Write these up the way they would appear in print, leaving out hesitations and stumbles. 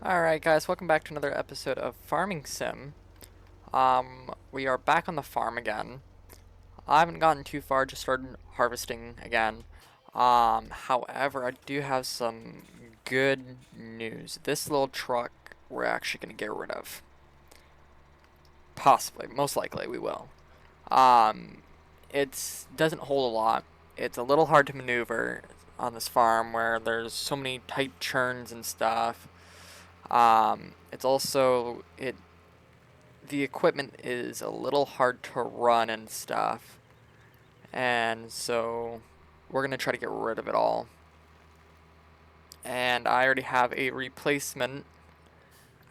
Alright guys, welcome back to another episode of Farming Sim. We are back on the farm again. I haven't gotten too far, just started harvesting again. However, I do have some good news. This little truck we're actually going to get rid of. Possibly, most likely we will. Um, it doesn't hold a lot. It's a little hard to maneuver on this farm where there's so many tight turns and stuff. It's also the equipment is a little hard to run and stuff, and so we're gonna try to get rid of it all. And I already have a replacement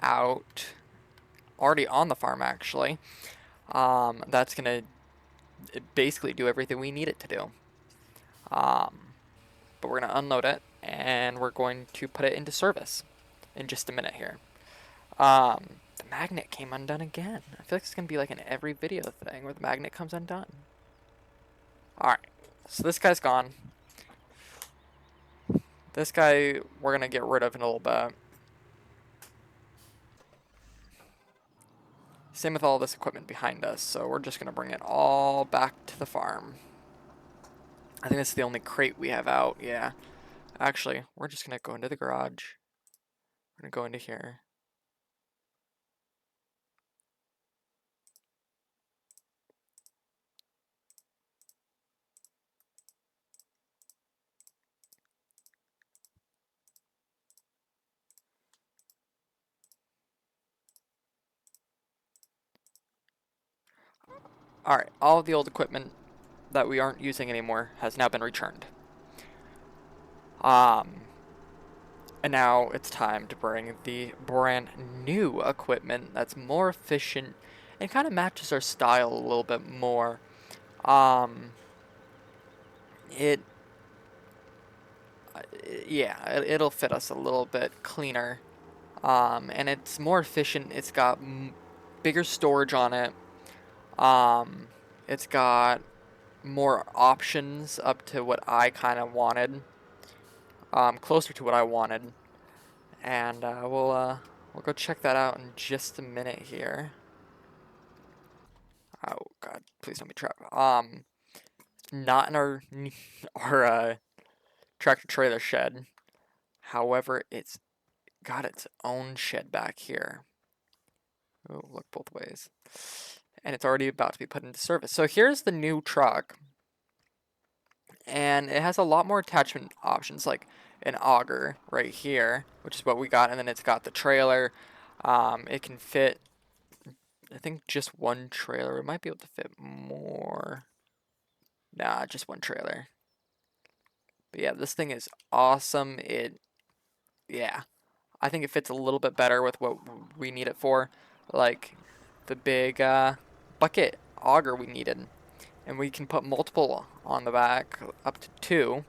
out, already on the farm actually. That's gonna basically do everything we need it to do. Um, but we're gonna unload it and we're going to put it into service in just a minute here. The magnet came undone again. I feel like it's gonna be like in every video thing where the magnet comes undone. Alright, so this guy's gone. This guy we're gonna get rid of in a little bit. Same with all this equipment behind us, so we're just gonna bring it all back to the farm. I think that's the only crate we have out, yeah. Actually, we're just gonna go into the garage. We're gonna go into here. Alright, all of the old equipment that we aren't using anymore has now been returned. And now it's time to bring the brand new equipment that's more efficient and kind of matches our style a little bit more. Um, it, yeah, it'll fit us a little bit cleaner. And it's more efficient. It's got bigger storage on it. It's got more options up to what I kind of wanted. Closer to what I wanted. And we'll go check that out in just a minute here. Oh God, please don't be trapped. Not in our our tractor trailer shed. However, it's got its own shed back here. Oh, look both ways. And it's already about to be put into service. So here's the new truck. And it has a lot more attachment options, like an auger right here, which is what we got. And then it's got the trailer. It can fit, I think, just one trailer. It might be able to fit more. Nah, just one trailer. But yeah, this thing is awesome. Yeah, I think it fits a little bit better with what we need it for. Like the big bucket auger we needed. And we can put multiple on the back, up to 2,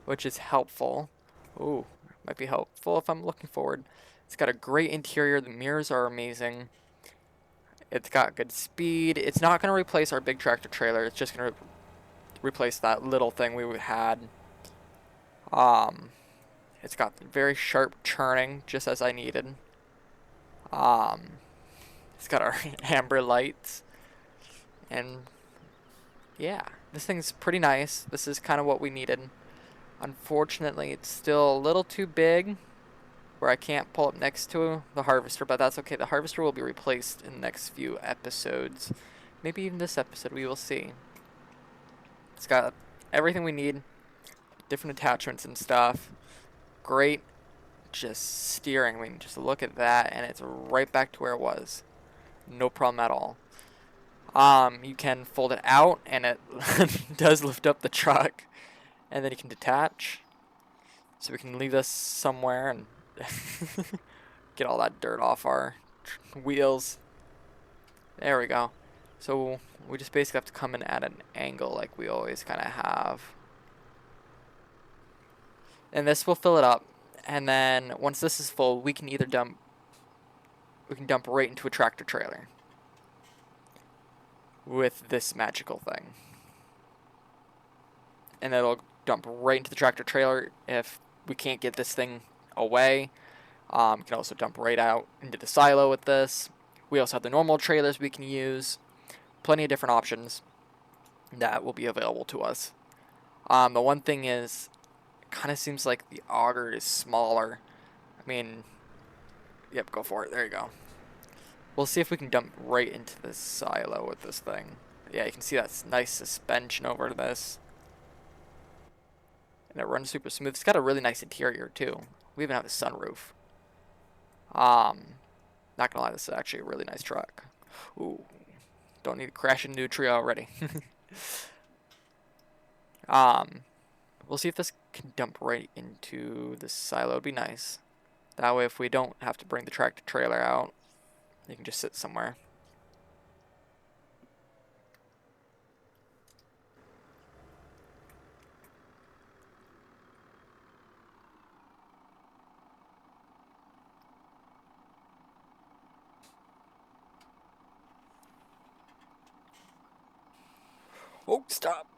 which is helpful. Ooh, might be helpful if I'm looking forward. It's got a great interior. The mirrors are amazing. It's got good speed. It's not going to replace our big tractor trailer. It's just going to replace that little thing we had. Um, it's got very sharp churning, just as I needed. Um, it's got our amber lights. And yeah, this thing's pretty nice. This is kind of what we needed. Unfortunately, it's still a little too big where I can't pull up next to the harvester, but that's okay. The harvester will be replaced in the next few episodes. Maybe even this episode, we will see. It's got everything we need, different attachments and stuff. Great just steering. I mean, just look at that, and it's right back to where it was. No problem at all. You can fold it out, and it does lift up the truck, and then you can detach. So we can leave this somewhere and get all that dirt off our wheels. There we go. So we just basically have to come in at an angle like we always kind of have. And this will fill it up. And then once this is full, we can dump right into a tractor trailer with this magical thing. And it'll dump right into the tractor trailer if we can't get this thing away. You can also dump right out into the silo with this. We also have the normal trailers we can use. Plenty of different options that will be available to us. The one thing is, it kind of seems like the auger is smaller. I mean, yep, go for it. There you go. We'll see if we can dump right into this silo with this thing. Yeah, you can see that nice suspension over this. And it runs super smooth. It's got a really nice interior, too. We even have a sunroof. Not gonna lie, this is actually a really nice truck. Ooh, don't need to crash into a tree already. um, we'll see if this can dump right into the silo. It'd be nice. That way, if we don't have to bring the tractor trailer out, you can just sit somewhere. Oh, stop.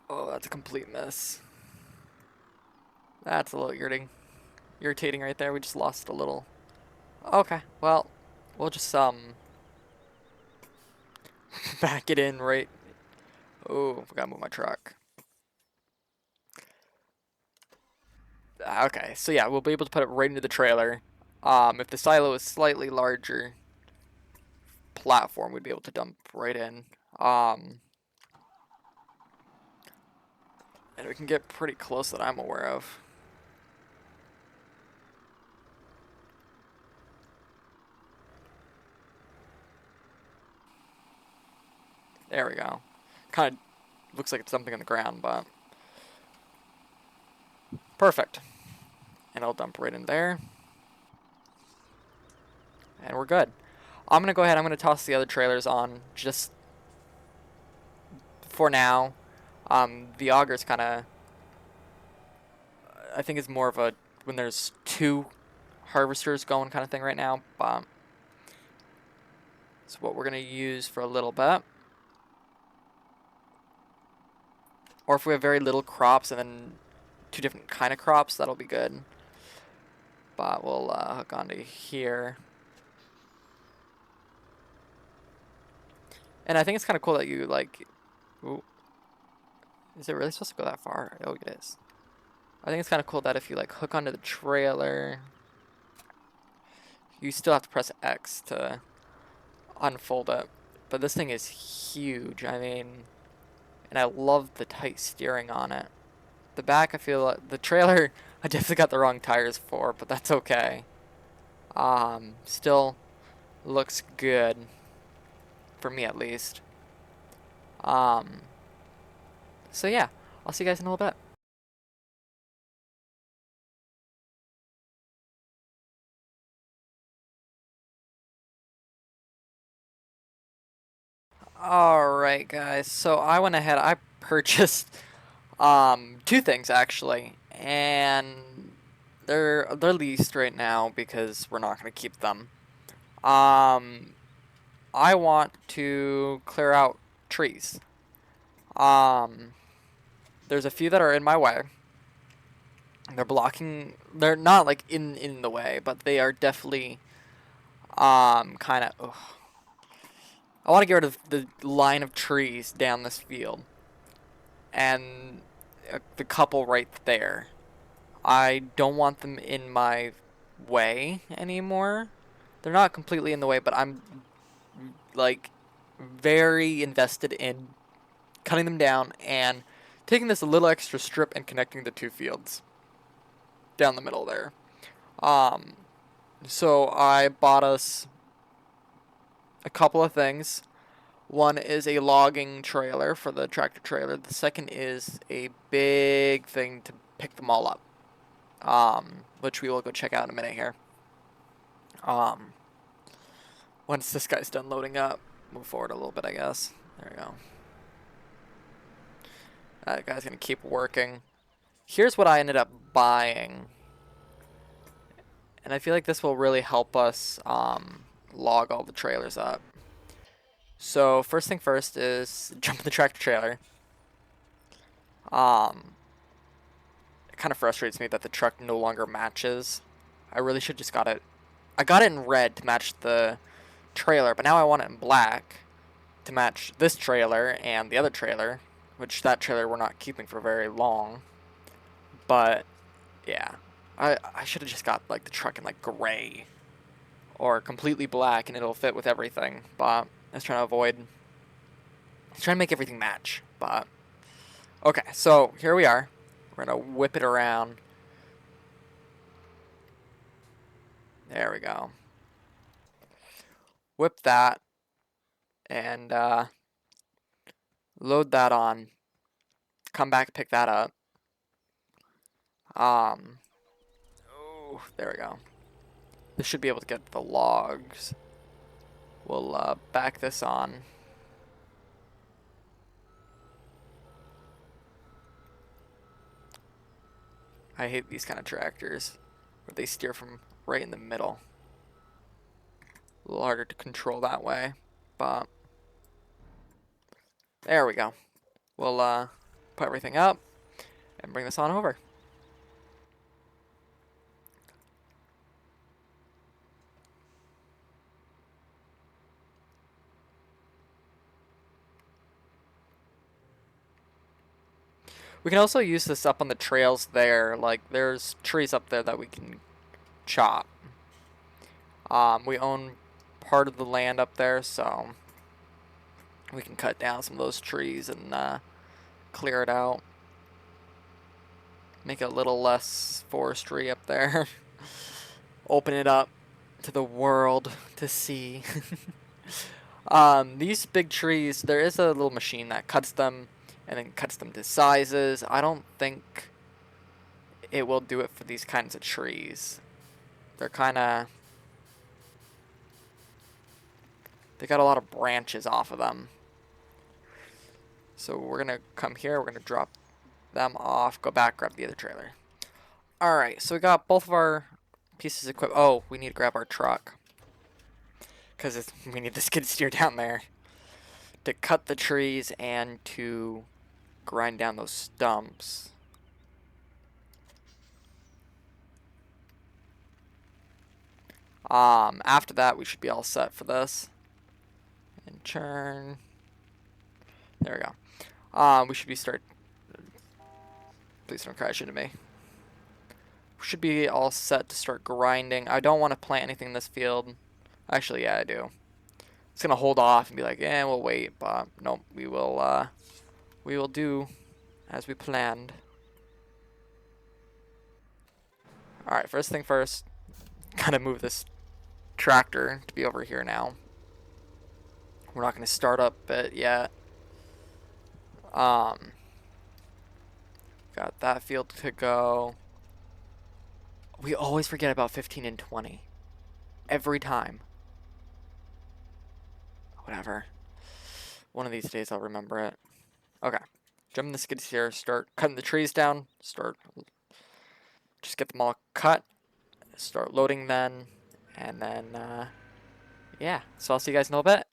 Oh, that's a complete mess. That's a little irritating right there. We just lost a little. Okay, well, we'll just back it in right. Oh, I gotta move my truck. Okay, so yeah, we'll be able to put it right into the trailer. If the silo is slightly larger platform, we'd be able to dump right in. And we can get pretty close that I'm aware of. There we go. Kind of looks like it's something on the ground, but perfect. And I'll dump right in there. And we're good. I'm going to go ahead. I'm going to toss the other trailers on just for now. The auger's kind of, I think it's more of a when there's two harvesters going kind of thing right now. It's what we're going to use for a little bit. Or if we have very little crops and then two different kind of crops, that'll be good. But we'll hook onto here. And I think it's kind of cool that you like. Ooh, is it really supposed to go that far? Oh, it is. I think it's kind of cool that if you like hook onto the trailer, you still have to press X to unfold it. But this thing is huge. I mean, and I love the tight steering on it. The back, I feel like the trailer, I definitely got the wrong tires for, but that's okay. Still looks good for me at least. Um, so yeah, I'll see you guys in a little bit. Alright guys, so I went ahead, I purchased two things actually, and they're leased right now because we're not gonna keep them. Um I want to clear out trees. Um there's a few that are in my way. They're blocking, they're not like in the way, but they are definitely kind of I want to get rid of the line of trees down this field and the couple right there. I don't want them in my way anymore. They're not completely in the way, but I'm like very invested in cutting them down and taking this little extra strip and connecting the two fields down the middle there. Um, so I bought us a couple of things. One is a logging trailer for the tractor trailer. The second is a big thing to pick them all up, which we will go check out in a minute here. Um, once this guy's done loading up, move forward a little bit, I guess. There we go. That guy's gonna keep working. Here's what I ended up buying, and I feel like this will really help us log all the trailers up. So first thing first is jump in the tractor trailer. It kind of frustrates me that the truck no longer matches I really should just got it. I got it in red to match the trailer, but now I want it in black to match this trailer and the other trailer, which that trailer we're not keeping for very long. But yeah, I should have just got like the truck in like gray or completely black and it'll fit with everything. But I was trying to trying to make everything match. But okay, so here we are. We're gonna whip it around. There we go. Whip that and load that on. Come back, pick that up. Oh, there we go. This should be able to get the logs. We'll back this on. I hate these kind of tractors where they steer from right in the middle. A little harder to control that way, but there we go. We'll put everything up and bring this on over. We can also use this up on the trails there. Like, there's trees up there that we can chop. We own part of the land up there, so we can cut down some of those trees and clear it out. Make it a little less forestry up there. Open it up to the world to see. These big trees, there is a little machine that cuts them and then cuts them to sizes. I don't think it will do it for these kinds of trees. They're kind of... They got a lot of branches off of them. So we're going to come here, we're going to drop them off, go back, grab the other trailer. Alright, so we got both of our pieces of equipment. Oh, we need to grab our truck. Because we need the skid steer down there to cut the trees and to grind down those stumps. After that, we should be all set for this. And churn. There we go. We should be Please don't crash into me. We should be all set to start grinding. I don't want to plant anything in this field. Actually, yeah, I do. It's gonna hold off and be like, eh, we'll wait. But no, we will do as we planned. All right, first thing first. Gotta move this tractor to be over here now. We're not gonna start up it yet. Got that field to go. We always forget about 15 and 20. Every time. Whatever. One of these days I'll remember it. Okay. Jump in the skid steer, start cutting the trees down, just get them all cut, start loading then, and then, yeah. So I'll see you guys in a little bit.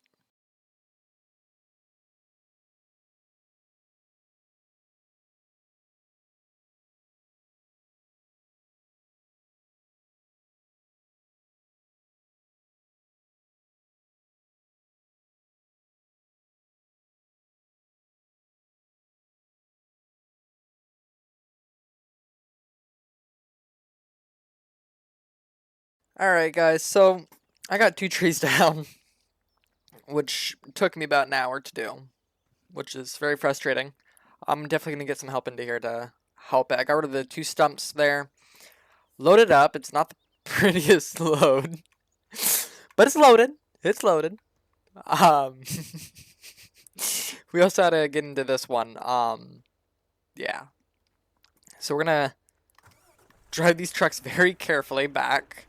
Alright guys, so I got 2 trees down, which took me about an hour to do, which is very frustrating. I'm definitely going to get some help into here to help it. I got rid of the 2 stumps there, loaded up. It's not the prettiest load, but it's loaded. It's loaded. We also had to get into this one. Yeah. So we're going to drive these trucks very carefully back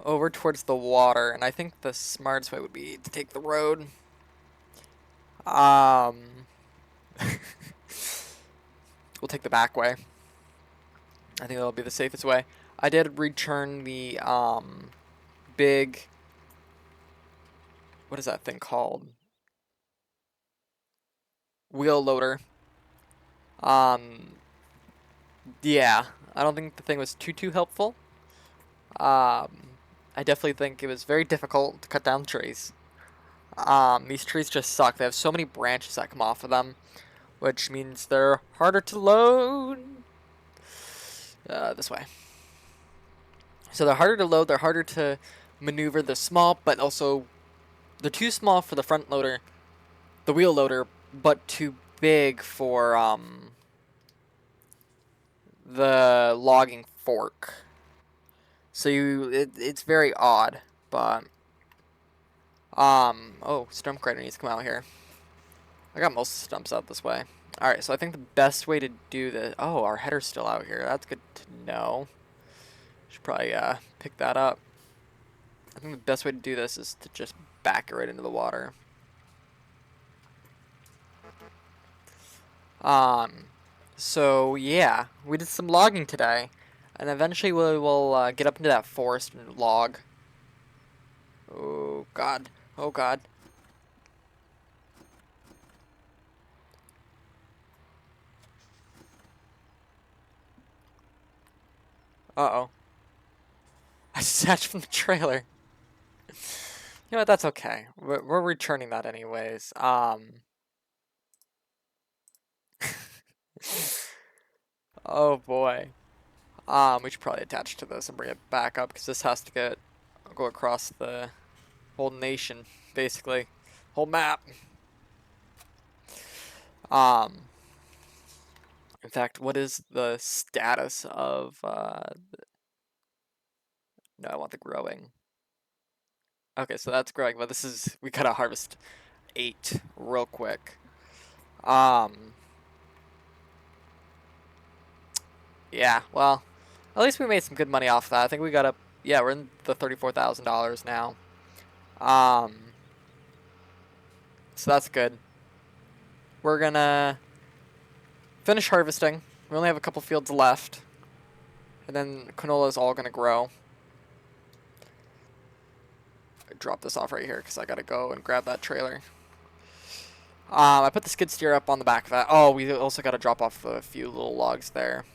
over towards the water, and I think the smartest way would be to take the road. We'll take the back way. I think that'll be the safest way. I did return the big, what is that thing called? Wheel loader. Yeah, I don't think the thing was too helpful. I definitely think it was very difficult to cut down trees. These trees just suck. They have so many branches that come off of them, which means they're harder to load. This way. So they're harder to load, they're harder to maneuver, they're small, but also they're too small for the front loader, the wheel loader, but too big for the logging fork. So it's very odd, but oh, stump grinder needs to come out here. I got most stumps out this way. All right, so I think the best way to do this. Oh, our header's still out here. That's good to know. Should probably pick that up. I think the best way to do this is to just back it right into the water. Um, so yeah, we did some logging today, and eventually we will get up into that forest and log. Oh God! Oh God! Uh-oh! I snatched from the trailer. You know what? That's okay. We're returning that anyways. Oh boy. We should probably attach to this and bring it back up because this has to go across the whole nation, basically, whole map. Um, in fact, what is the status of? No, I want the growing. Okay, so that's growing, but we gotta harvest 8 real quick. Um, yeah, well, at least we made some good money off that. I think we got up. Yeah, we're in the $34,000 now. Um, so that's good. We're gonna finish harvesting. We only have a couple fields left, and then canola is all gonna grow. Drop this off right here because I gotta go and grab that trailer. I put the skid steer up on the back of that. Oh, we also gotta drop off a few little logs there.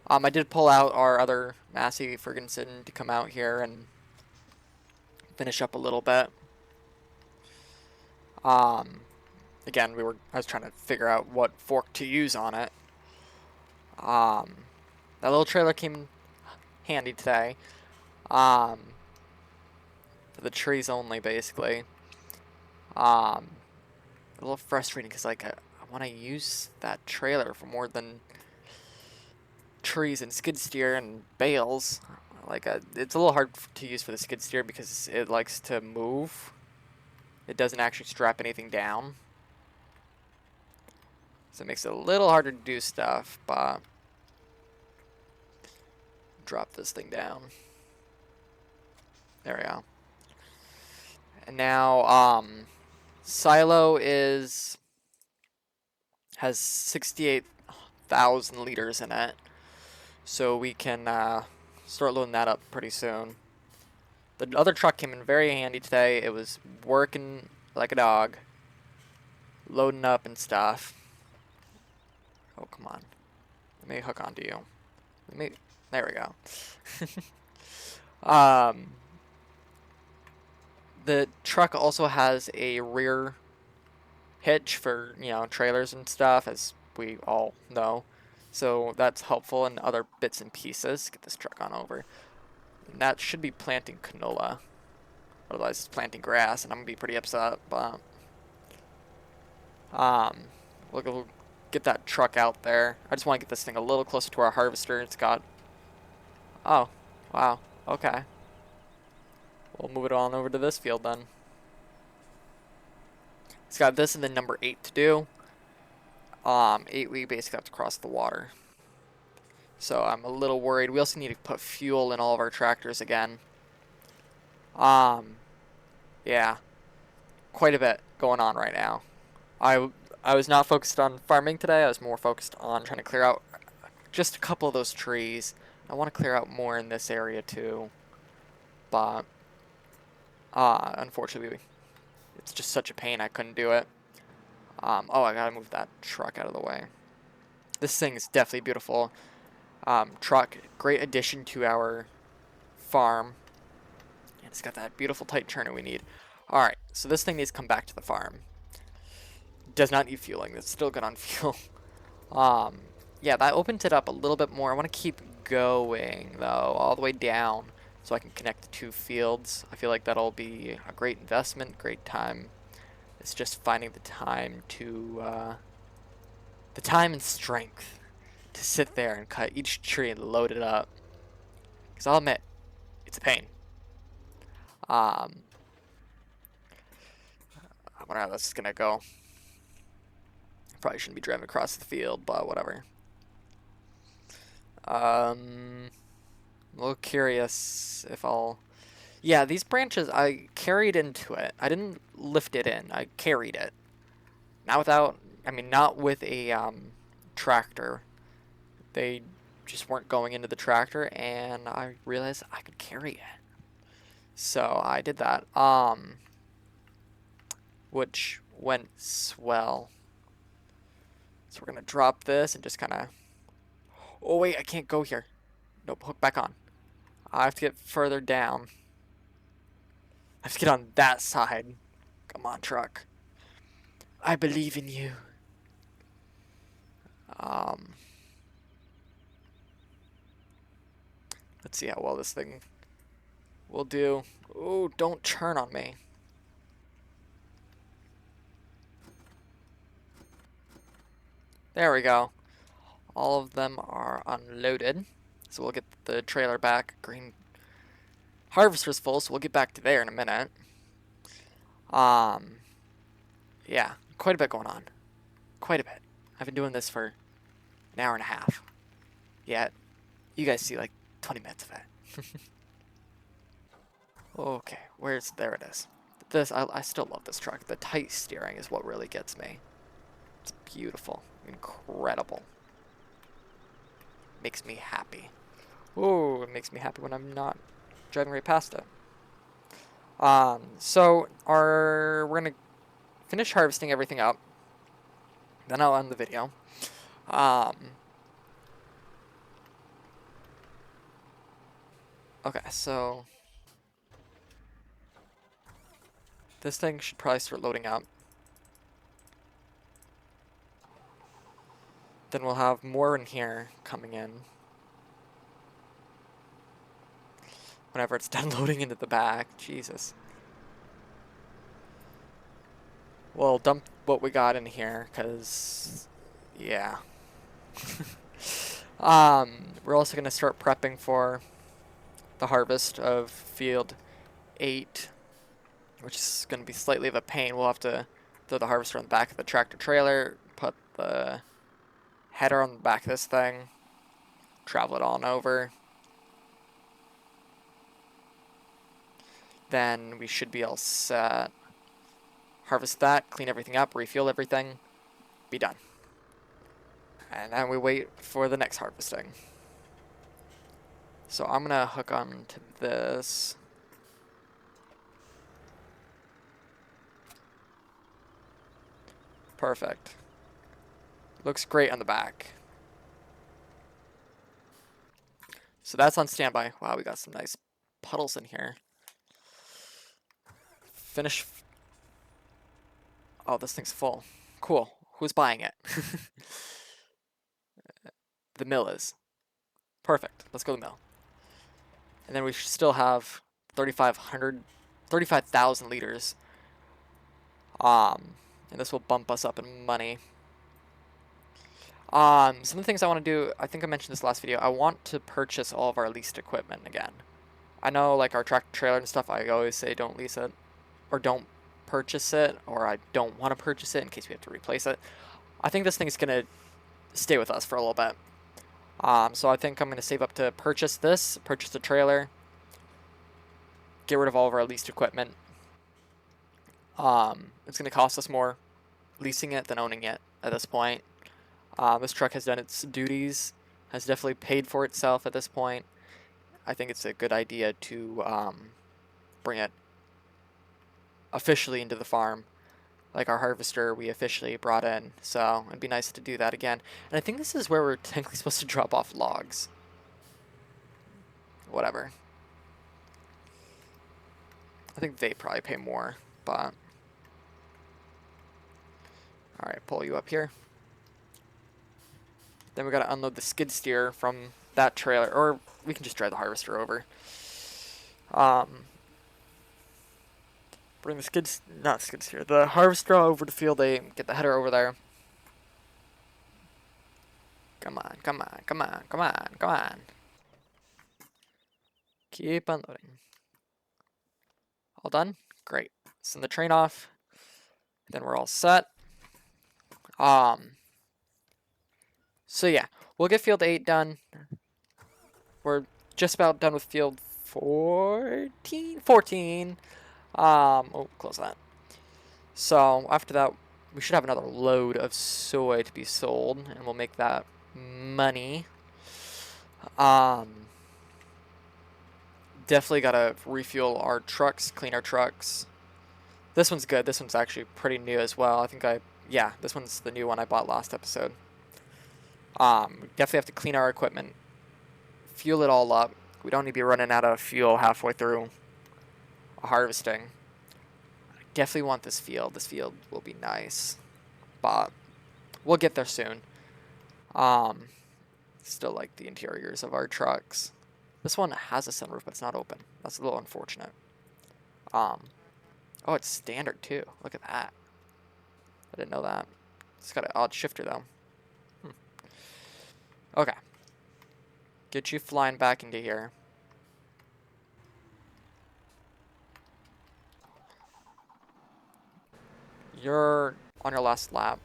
I did pull out our other Massey Ferguson to come out here and finish up a little bit. Again, I was trying to figure out what fork to use on it. That little trailer came handy today. For the trees only, basically. A little frustrating because like I want to use that trailer for more than trees and skid steer and bales. Like it's a little hard to use for the skid steer because it likes to move. It doesn't actually strap anything down. So it makes it a little harder to do stuff, but drop this thing down. There we go. And now silo has 68,000 liters in it. So we can start loading that up pretty soon. The other truck came in very handy today. It was working like a dog, loading up and stuff. Oh, come on. Let me hook onto you. There we go. The truck also has a rear hitch for, trailers and stuff, as we all know. So that's helpful in other bits and pieces. Get this truck on over. And that should be planting canola. Otherwise it's planting grass, and I'm going to be pretty upset, but we'll get that truck out there. I just want to get this thing a little closer to our harvester. It's got... Oh, wow. Okay. We'll move it on over to this field then. It's got this and then number 8 to do. 8 we basically have to cross the water. So I'm a little worried. We also need to put fuel in all of our tractors again. Yeah. Quite a bit going on right now. I was not focused on farming today. I was more focused on trying to clear out just a couple of those trees. I want to clear out more in this area too. But unfortunately, it's just such a pain. I couldn't do it. Oh, I gotta move that truck out of the way. This thing is definitely beautiful. Truck, great addition to our farm. And it's got that beautiful tight turner we need. Alright, so this thing needs to come back to the farm. Does not need fueling. It's still good on fuel. Yeah, that opened it up a little bit more. I want to keep going, though, all the way down so I can connect the two fields. I feel like that'll be a great investment, great time. It's just finding the time to, the time and strength to sit there and cut each tree and load it up. Because I'll admit, it's a pain. I wonder how this is going to go. Probably shouldn't be driving across the field, but whatever. A little curious if I'll... Yeah, these branches, I carried into it. I didn't lift it in. I carried it. Not without... I mean, not with a tractor. They just weren't going into the tractor, and I realized I could carry it. So I did that. Which went swell. So we're going to drop this and just kind of... Oh, wait, I can't go here. Nope, hook back on. I have to get further down. I have to get on that side. Come on, truck. I believe in you. Let's see how well this thing will do. Oh, don't churn on me. There we go. All of them are unloaded. So we'll get the trailer back. Green harvester's full, so we'll get back to there in a minute. Yeah, quite a bit going on. Quite a bit. I've been doing this for an hour and a half. Yet, you guys see like 20 minutes of it. Okay, there it is. I still love this truck. The tight steering is what really gets me. It's beautiful. Incredible. Makes me happy. Ooh, it makes me happy when I'm not driving right past it. So we're gonna finish harvesting everything up. Then I'll end the video. Okay, so this thing should probably start loading up. Then we'll have more in here coming in. Whenever it's done loading into the back. Jesus. We'll dump what we got in here, because, yeah. We're also going to start prepping for the harvest of field 8, which is going to be slightly of a pain. We'll have to throw the harvester on the back of the tractor trailer, put the header on the back of this thing, travel it on over. Then we should be all set. Harvest that, clean everything up, refuel everything, be done. And then we wait for the next harvesting. So I'm gonna hook on to this. Perfect. Looks great on the back. So that's on standby. Wow, we got some nice puddles in here. Finish. Oh, this thing's full. Cool. Who's buying it? The mill is. Perfect. Let's go to the mill. And then we should still have 35,000 liters. And this will bump us up in money. Some of the things I want to do, I think I mentioned this last video, I want to purchase all of our leased equipment again. I know, like, our tractor trailer and stuff, I always say don't lease it, or don't purchase it, or I don't want to purchase it in case we have to replace it. I think this thing is going to stay with us for a little bit. So I think I'm going to save up to purchase this, purchase the trailer, get rid of all of our leased equipment. It's going to cost us more leasing it than owning it at this point. This truck has done its duties, has definitely paid for itself at this point. I think it's a good idea to bring it officially into the farm. Like our harvester we officially brought in, so it'd be nice to do that again. And I think this is where we're technically supposed to drop off logs. Whatever. I think they probably pay more, but... Alright, pull you up here. Then we gotta unload the skid steer from that trailer, or we can just drive the harvester over. Bring the not skid steer, the harvester over to field 8, get the header over there. Come on, come on, come on, come on, come on. Keep unloading. All done? Great. Send the train off. Then we're all set. So yeah, we'll get field 8 done. We're just about done with field 14. Oh, close that. So after that, we should have another load of soy to be sold, and we'll make that money. Definitely gotta refuel our trucks, clean our trucks. This one's good. This one's actually pretty new as well. I think yeah, this one's the new one I bought last episode. Definitely have to clean our equipment, fuel it all up. We don't need to be running out of fuel halfway through harvesting. I definitely want this field. This field will be nice, but we'll get there soon. Still like the interiors of our trucks. This one has a sunroof, but it's not open. That's a little unfortunate. Oh, it's standard too. Look at that. I didn't know that. It's got an odd shifter though. Okay. Get you flying back into here. You're on your last lap.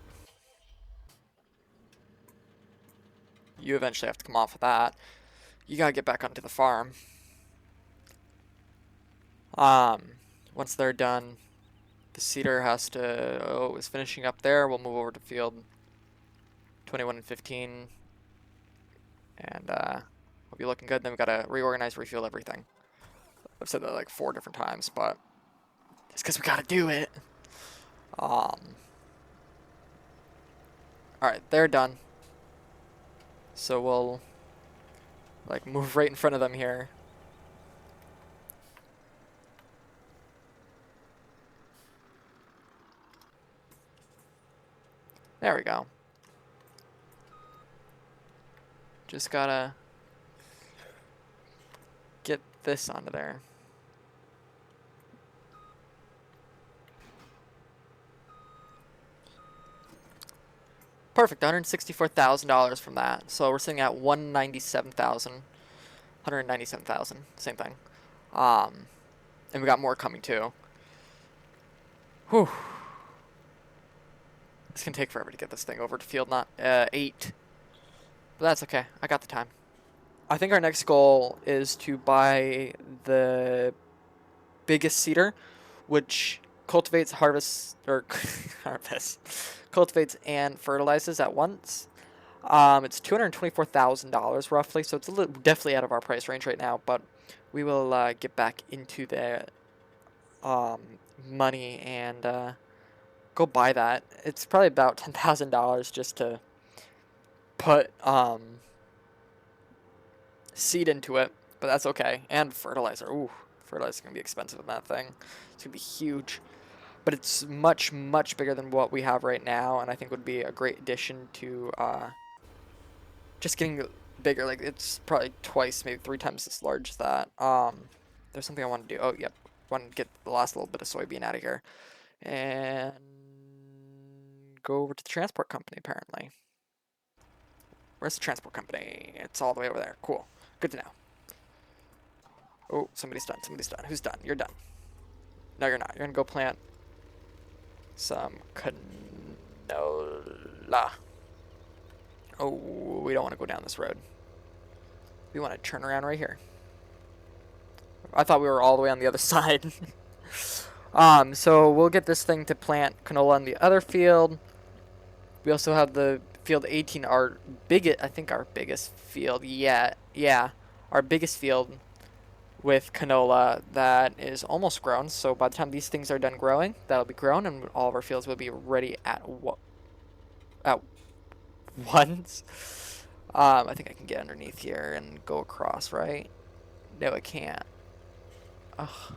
You eventually have to come off of that. You gotta get back onto the farm. Once they're done, the seeder has to, is finishing up there. We'll move over to field 21 and 15. And, we'll be looking good. Then we gotta reorganize, refuel everything. I've said that like 4 different times, but it's because we gotta do it. Alright, they're done. So we'll like move right in front of them here. There we go. Just gotta get this onto there. Perfect, $164,000 from that. So we're sitting at 197,000, same thing. And we got more coming too. Whew. This can take forever to get this thing over to field 8. But that's okay. I got the time. I think our next goal is to buy the biggest seeder, which cultivates, cultivates and fertilizes at once. It's $224,000 roughly, so it's definitely out of our price range right now. But we will get back into the money and go buy that. It's probably about $10,000 just to put seed into it, but that's okay. And fertilizer. Ooh, fertilizer's gonna be expensive in that thing. It's gonna be huge. But it's much, much bigger than what we have right now, and I think would be a great addition to just getting bigger. Like, it's probably twice, maybe 3 times as large as that. There's something I want to do. Oh, yep. I want to get the last little bit of soybean out of here. And go over to the transport company, apparently. Where's the transport company? It's all the way over there. Cool. Good to know. Oh, somebody's done. Somebody's done. Who's done? You're done. No, you're not. You're going to go plant some canola. Oh, we don't want to go down this road. We want to turn around right here. I thought we were all the way on the other side. So we'll get this thing to plant canola on the other field. We also have the field 18, our biggest, I think our biggest field yet. Yeah, our biggest field with canola that is almost grown. So by the time these things are done growing, that'll be grown, and all of our fields will be ready at once. I think I can get underneath here and go across, right? No, I can't. Ugh.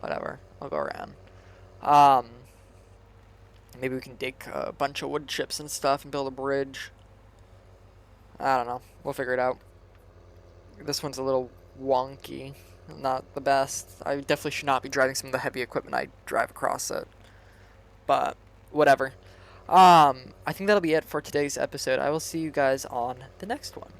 Whatever. I'll go around. Um, maybe we can dig a bunch of wood chips and stuff and build a bridge. I don't know. We'll figure it out. This one's a little wonky. Not the best. I definitely should not be driving some of the heavy equipment I drive across it. But whatever. I think that'll be it for today's episode. I will see you guys on the next one.